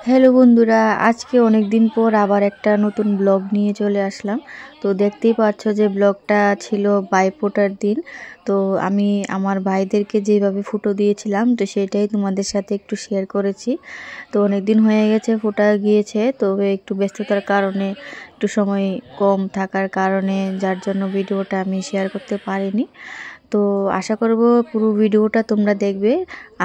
Hello বন্ধুরা, আজকে অনেক দিন পর আবার একটা নতুন ব্লগ নিয়ে চলে আসলাম। তো দেখতেই পাচ্ছ যে ব্লগটা ছিল ভাইফোঁটার দিন। তো আমি আমার ভাইদেরকে যেভাবে ফটো দিয়েছিলাম তো সেটাই তোমাদের সাথে একটু শেয়ার করেছি। তো অনেক দিন হয়ে গেছে ফোঁটা গিয়েছে, তবে একটু ব্যস্ততার কারণে, একটু সময় কম থাকার কারণে যার জন্য ভিডিওটা আমি শেয়ার করতে পারিনি। তো আশা করব পুরো ভিডিওটা তোমরা দেখবে।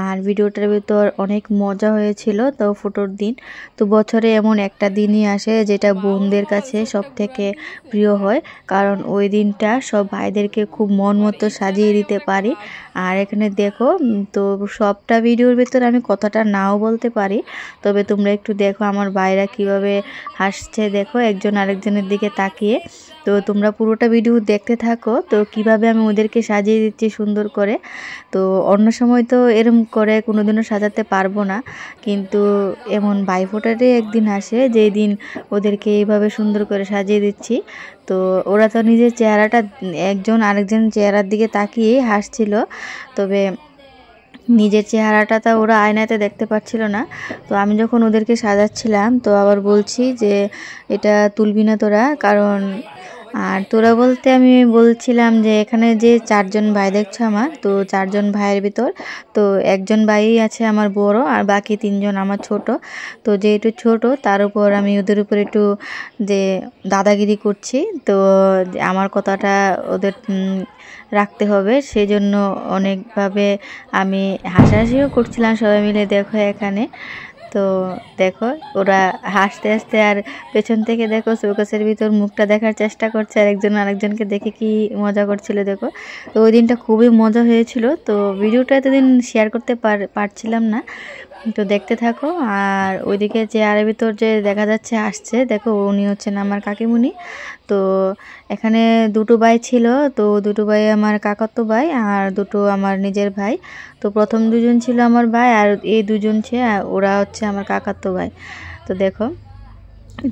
আর ভিডিওটার ভিতর অনেক মজা হয়েছিল। তো ফটোর দিন তো বছরে এমন একটা দিনই আসে যেটা বোনদের কাছে সব থেকে প্রিয় হয়, কারণ ওই দিনটা সব ভাইদেরকে খুব মন মতো সাজিয়ে দিতে পারি। আর এখানে দেখো, তো সবটা ভিডিওর ভিতর আমি কথাটা নাও বলতে পারি, তবে তোমরা একটু দেখো আমার ভাইরা কিভাবে হাসছে, দেখো একজন আরেকজনের দিকে তাকিয়ে। তো তোমরা পুরোটা ভিডিও দেখতে থাকো, তো কিভাবে আমি ওদেরকে সাজিয়ে দিচ্ছি সুন্দর করে। তো অন্য সময় তো এরম করে কোনোদিনও সাজাতে পারবো না, কিন্তু এমন ভাইফোঁটারই একদিন আসে যেই দিন ওদেরকে এইভাবে সুন্দর করে সাজিয়ে দিচ্ছি। তো ওরা তো নিজের চেহারাটা একজন আরেকজন চেহারার দিকে তাকিয়ে হাসছিল, তবে নিজের চেহারাটা তা ওরা আয়নাতে দেখতে পাচ্ছিল না। তো আমি যখন ওদেরকে সাজাচ্ছিলাম তো আবার বলছি যে এটা তুলবি না তোরা, কারণ আর তোরা বলতে আমি বলছিলাম যে এখানে যে চারজন ভাই দেখছো আমার, তো চারজন ভাইয়ের ভিতর তো একজন ভাই আছে আমার বড়, আর বাকি তিনজন আমার ছোট। তো যেহেতু ছোট তার উপর আমি ওদের উপর একটু যে দাদাগিরি করছি, তো আমার কথাটা ওদের রাখতে হবে, সেই জন্য অনেকভাবে আমি হাসাহাসিও করছিলাম সবাই মিলে। দেখো এখানে, তো দেখো ওরা হাসতে হাসতে আর পেছন থেকে দেখো শোকেসের ভিতর মুখটা দেখার চেষ্টা করছে, আর একজন আরেকজনকে দেখে কি মজা করছিল দেখো। তো ওই দিনটা খুবই মজা হয়েছিল। তো ভিডিওটা এতদিন শেয়ার করতে পারছিলাম না, তো দেখতে থাকো। আর ওইদিকে চেয়ারের ভিতর যে দেখা যাচ্ছে আসছে, দেখো উনি হচ্ছেন আমার কাকিমুনি। তো এখানে দুটো ভাই ছিল, তো দুটো ভাই আমার কাকাতো ভাই আর দুটো আমার নিজের ভাই। তো প্রথম দুজন ছিল আমার ভাই, আর এই দুজন ওরা হচ্ছে আমার কাকাতো ভাই। তো দেখো,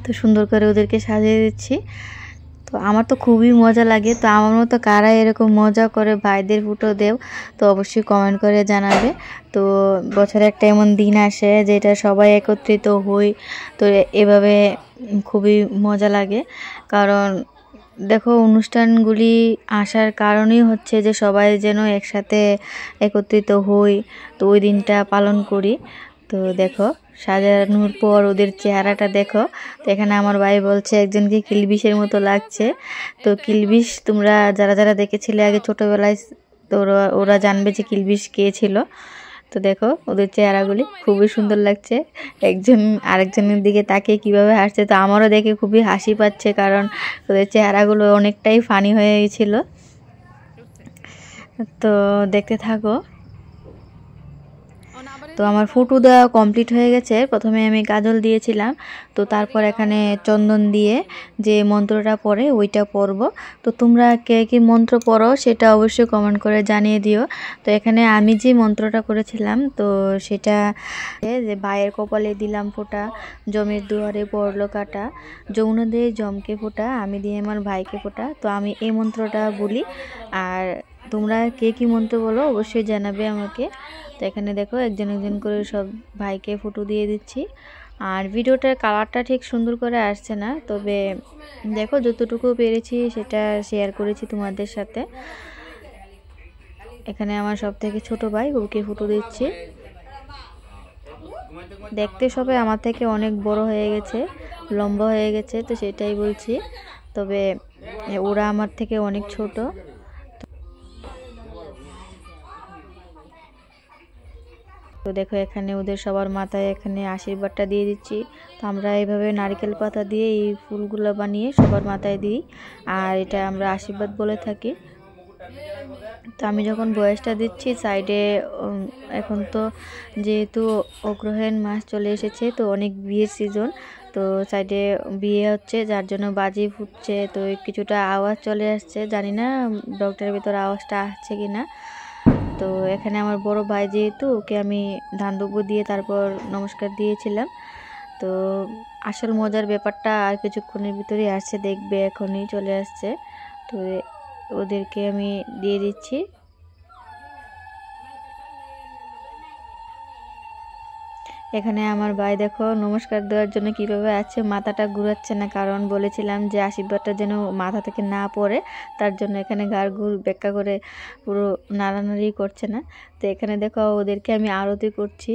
তো সুন্দর করে ওদেরকে সাজিয়ে দিচ্ছি। তো আমার তো খুবই মজা লাগে। তো আমার মতো কারা এরকম মজা করে ভাইদের ফটো দেও, তো অবশ্যই কমেন্ট করে জানাবে। তো বছরে একটা এমন দিন আসে যেটা সবাই একত্রিত হই, তো এভাবে খুবই মজা লাগে। কারণ দেখো অনুষ্ঠানগুলি আসার কারণই হচ্ছে যে সবাই যেন একসাথে একত্রিত হই, তো ওই দিনটা পালন করি। তো দেখো সাজানোর পর ওদের চেহারাটা দেখো। তো এখানে আমার ভাই বলছে একজনকে কিলবিশের মতো লাগছে। তো কিলবিশ তোমরা যারা যারা দেখেছিলে আগে ছোটোবেলায়, তো ওরা জানবে যে কিলবিশ কে ছিল। তো দেখো ওদের চেহারাগুলি খুবই সুন্দর লাগছে, একজন আরেকজনের দিকে তাকিয়ে কিভাবে হাসছে। তো আমারও দেখে খুবই হাসি পাচ্ছে, কারণ ওদের চেহারাগুলো অনেকটাই ফানি হয়ে গেছিলো। তো দেখতে থাকো। তো আমার ফটো দেওয়া কমপ্লিট হয়ে গেছে। প্রথমে আমি কাজল দিয়েছিলাম, তো তারপর এখানে চন্দন দিয়ে যে মন্ত্রটা পড়ে ওইটা পড়ব। তো তোমরা কে কি মন্ত্র পড়ো সেটা অবশ্যই কমেন্ট করে জানিয়ে দিও। তো এখানে আমি যে মন্ত্রটা করেছিলাম তো সেটা যে ভাইয়ের কপালে দিলাম ফোঁটা, জমের দুয়ারে পড়লো কাটা, যমুনা দিয়ে জমকে ফোঁটা, আমি দিয়ে আমার ভাইকে ফোঁটা। তো আমি এই মন্ত্রটা বলি, আর তোমরা কে কি মন্ত্র বলো অবশ্যই জানাবে আমাকে। তো এখানে দেখো একজন একজন করে সব ভাইকে ফটো দিয়ে দিচ্ছি। আর ভিডিওটার কালারটা ঠিক সুন্দর করে আসছে না, তবে দেখো যতটুকু পেরেছি সেটা শেয়ার করেছি তোমাদের সাথে। এখানে আমার সব থেকে ছোট ভাই, ওকে ফটো দিচ্ছি। দেখতে সবাই আমার থেকে অনেক বড় হয়ে গেছে, লম্বা হয়ে গেছে, তো সেটাই বলছি, তবে ওরা আমার থেকে অনেক ছোট। তো দেখো এখানে ওদের সবার মাথায় এখানে আশীর্বাদটা দিয়ে দিচ্ছি। তো আমরা এইভাবে নারকেল পাতা দিয়ে এই ফুলগুলো বানিয়ে সবার মাথায় দিই, আর এটা আমরা আশীর্বাদ বলে থাকি। তো আমি যখন বয়সটা দিচ্ছি সাইডে, এখন তো যেহেতু অগ্রহায়ণ মাস চলে এসেছে, তো অনেক বিয়ের সিজন, তো সাইডে বিয়ে হচ্ছে যার জন্য বাজি ফুটছে, তো কিছুটা আওয়াজ চলে আসছে, জানি না ব্লগটার ভিতরে আওয়াজটা আসছে কি না। তো এখানে আমার বড় ভাই যেহেতু, ওকে আমি ধান দুব্য দিয়ে তারপর নমস্কার দিয়েছিলাম। তো আসল মজার ব্যাপারটা আর কিছুক্ষণের ভিতরেই আসছে, দেখবে এখনই চলে আসছে। তো ওদেরকে আমি দিয়ে দিচ্ছি। এখানে আমার ভাই দেখো নমস্কার দেওয়ার জন্য কিভাবে আছে, মাথাটা ঘুরাচ্ছে না, কারণ বলেছিলাম যে আশীর্বাদটা যেন মাথা থেকে না পড়ে, তার জন্য এখানে ঘাড় ঘুর ব্যাখ্যা করে পুরো নাড়ানাড়ি করছে না। তো এখানে দেখো ওদেরকে আমি আরতি করছি।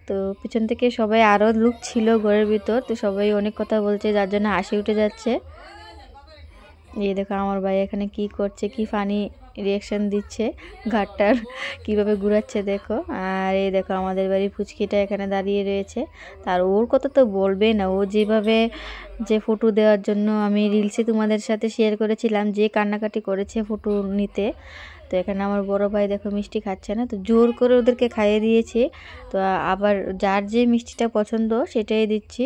তো পিছন থেকে সবাই আরও লোক ছিল ঘরের ভিতর, তো সবাই অনেক কথা বলছে যার জন্য হাসি উঠে যাচ্ছে। এই দেখো আমার ভাই এখানে কি করছে, কি ফানি রিয়াকশন দিচ্ছে, ঘাটটার কিভাবে ঘুরাচ্ছে দেখো। আর এই দেখো আমাদের বাড়ির ফুচকিটা এখানে দাঁড়িয়ে রয়েছে। তার ওর কথা তো বলবে না, ও যেভাবে যে ফটো দেওয়ার জন্য আমি রিলসে তোমাদের সাথে শেয়ার করেছিলাম, যে কান্নাকাটি করেছে ফটো নিতে। তো এখানে আমার বড় ভাই দেখো মিষ্টি খাচ্ছে না, তো জোর করে ওদেরকে খাইয়ে দিয়েছি। তো আবার যার যে মিষ্টিটা পছন্দ সেটাই দিচ্ছি।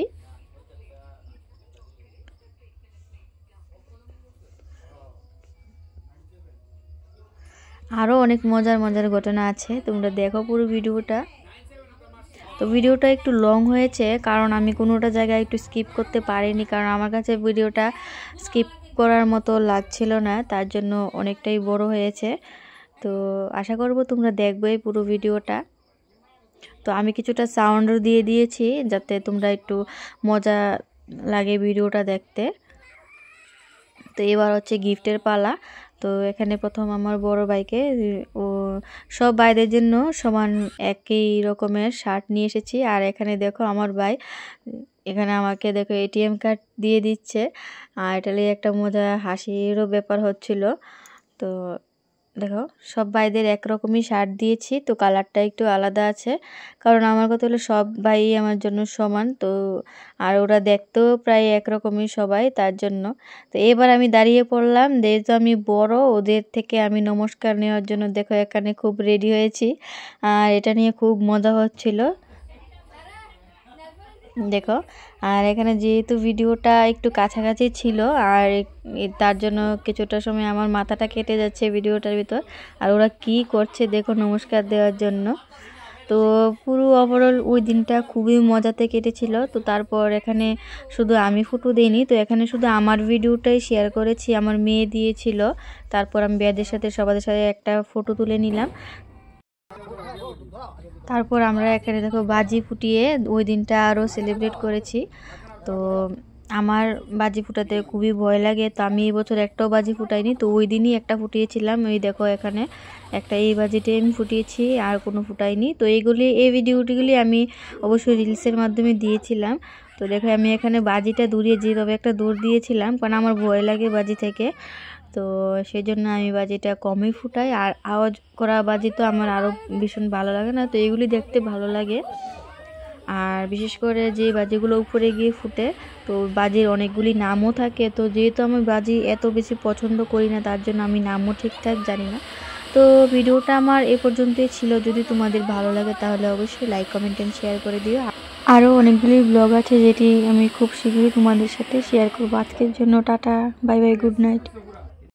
আরও অনেক মজার মজার ঘটনা আছে, তোমরা দেখো পুরো ভিডিওটা। তো ভিডিওটা একটু লং হয়েছে কারণ আমি কোনোটা জায়গায় একটু স্কিপ করতে পারিনি, কারণ আমার কাছে ভিডিওটা স্কিপ করার মতো লাগছিল না, তার জন্য অনেকটাই বড় হয়েছে। তো আশা করব তোমরা দেখবে পুরো ভিডিওটা। তো আমি কিছুটা সাউন্ডও দিয়ে দিয়েছি যাতে তোমরা একটু মজা লাগে ভিডিওটা দেখতে। তো এবার হচ্ছে গিফটের পালা। তো এখানে প্রথম আমার বড় ভাইকে, ও সব ভাইদের জন্য সমান একই রকমের শার্ট নিয়ে এসেছি। আর এখানে দেখো আমার ভাই এখানে আমাকে দেখো এটিএম কার্ড দিয়ে দিচ্ছে, আর এটা নিয়ে একটা মজা হাসিরও ব্যাপার হচ্ছিল। তো দেখো সব ভাইদের একরকমই শার্ট দিয়েছি, তো কালারটা একটু আলাদা আছে, কারণ আমার কথা হলো সব ভাই আমার জন্য সমান। তো আর ওরা দেখতেও প্রায় একরকমই সবাই, তার জন্য। তো এবার আমি দাঁড়িয়ে পড়লাম, যেহেতু আমি বড়, ওদের থেকে আমি নমস্কার নেওয়ার জন্য দেখো এখানে খুব রেডি হয়েছি, আর এটা নিয়ে খুব মজা হচ্ছিল দেখো। আর এখানে যেহেতু ভিডিওটা একটু কাছাকাছি ছিল, আর তার জন্য কিছুটা সময় আমার মাথাটা কেটে যাচ্ছে ভিডিওটার ভিতর। আর ওরা কি করছে দেখো নমস্কার দেওয়ার জন্য। তো পুরো ওভারঅল ওই দিনটা খুবই মজাতে কেটেছিল। তো তারপর এখানে শুধু আমি ফটো দিইনি, তো এখানে শুধু আমার ভিডিওটাই শেয়ার করেছি, আমার মেয়ে দিয়েছিল। তারপর আমি মেয়েদের সাথে সবার সাথে একটা ফটো তুলে নিলাম। তারপর আমরা এখানে দেখো বাজি ফুটিয়ে ওই দিনটা আরও সেলিব্রেট করেছি। তো আমার বাজি ফুটাতে খুবই ভয় লাগে, তো আমি এই বছর একটাও বাজি ফুটাইনি, তো ওই দিনই একটা ফুটিয়েছিলাম। ওই দেখো এখানে একটা এই বাজিটাই আমি ফুটিয়েছি, আর কোনো ফুটাইনি। তো এই ভিডিওগুলি আমি অবশ্যই রিলসের মাধ্যমে দিয়েছিলাম। তো দেখো আমি এখানে বাজিটা দূরিয়ে যেভাবে একটা দৌড় দিয়েছিলাম, কারণ আমার ভয় লাগে বাজি থেকে, তো সেই জন্য আমি বাজিটা কমই ফুটাই। আর আওয়াজ করা বাজি তো আমার আরও ভীষণ ভালো লাগে না, তো এগুলি দেখতে ভালো লাগে। আর বিশেষ করে যে বাজিগুলো উপরে গিয়ে ফুটে, তো বাজির অনেকগুলি নামও থাকে। তো যেহেতু আমি বাজি এত বেশি পছন্দ করি না, তার জন্য আমি নামও ঠিকঠাক জানি না। তো ভিডিওটা আমার এ পর্যন্তই ছিল। যদি তোমাদের ভালো লাগে তাহলে অবশ্যই লাইক কমেন্ট এন্ড শেয়ার করে দিও। আরও অনেকগুলি ব্লগ আছে যেটি আমি খুব শীঘ্রই তোমাদের সাথে শেয়ার করবো। আজকের জন্য tata, bye bye, good night.